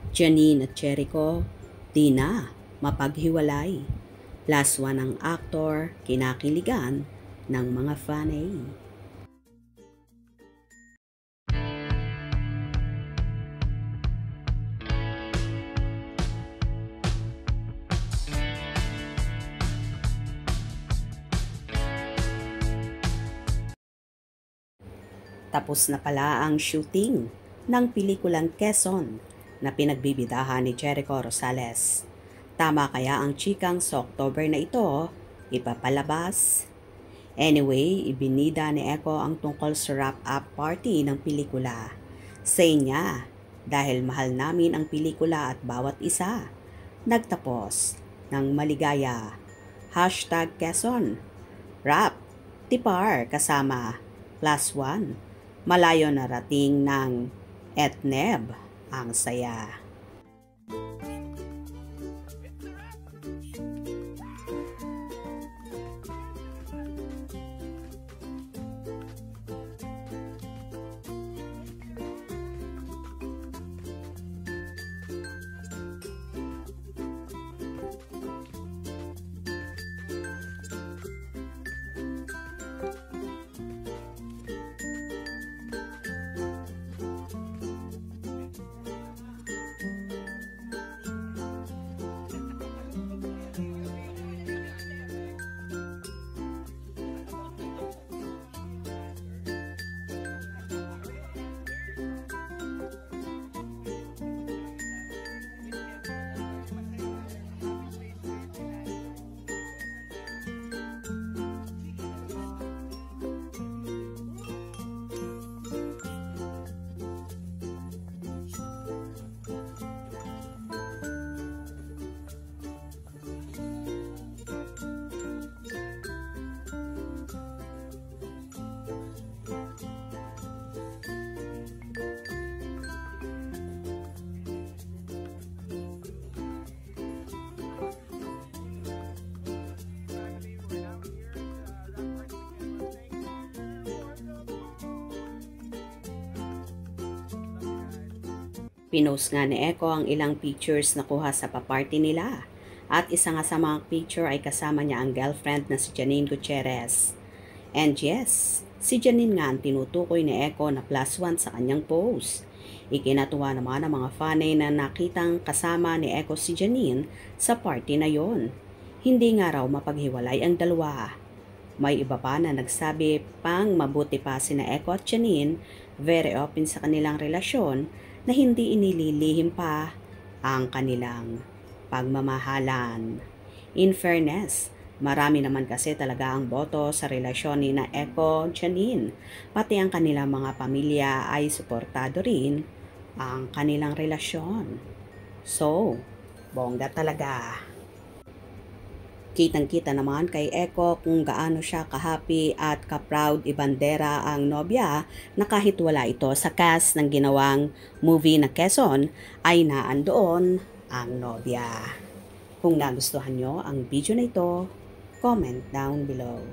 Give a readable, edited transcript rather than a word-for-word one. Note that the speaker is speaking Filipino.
Janine at Jericho, di na mapaghiwalay. Last one ang aktor, kinakiligan ng mga fanay. Tapos na pala ang shooting ng pelikulang Quezon na pinagbibidahan ni Jericho Rosales. Tama kaya ang chikang sa October na ito ipapalabas? Anyway, ibinida ni Eco ang tungkol sa wrap-up party ng pelikula. Say niya, dahil mahal namin ang pelikula at bawat isa. Nagtapos ng maligaya. #Quezon. Rap, tipar kasama +1. Malayo na rating ng Etneb ang saya. Pinost nga ni Eco ang ilang pictures na kuha sa pa-party nila. At isa nga sa mga picture ay kasama niya ang girlfriend na si Janine Gutierrez. And yes, si Janine nga ang tinutukoy ni Eco na +1 sa kanyang post. Ikinatuwa naman ang mga fanay na nakitang kasama ni Eco si Janine sa party na yon. Hindi nga raw mapaghiwalay ang dalawa. May iba pa na nagsabi pang mabuti pa sina Eco at Janine, very open sa kanilang relasyon na hindi inililihim pa ang kanilang pagmamahalan. In fairness, marami naman kasi talaga ang boto sa relasyon ni na Eco Janine. Pati ang kanilang mga pamilya ay suportado rin ang kanilang relasyon. So, bongga talaga. Kitang-kita naman kay Eco kung gaano siya ka-happy at ka-proud ibandera ang nobya na kahit wala ito sa cast ng ginawang movie na Quezon ay naandoon ang nobya. Kung nagustuhan nyo ang video na ito, comment down below.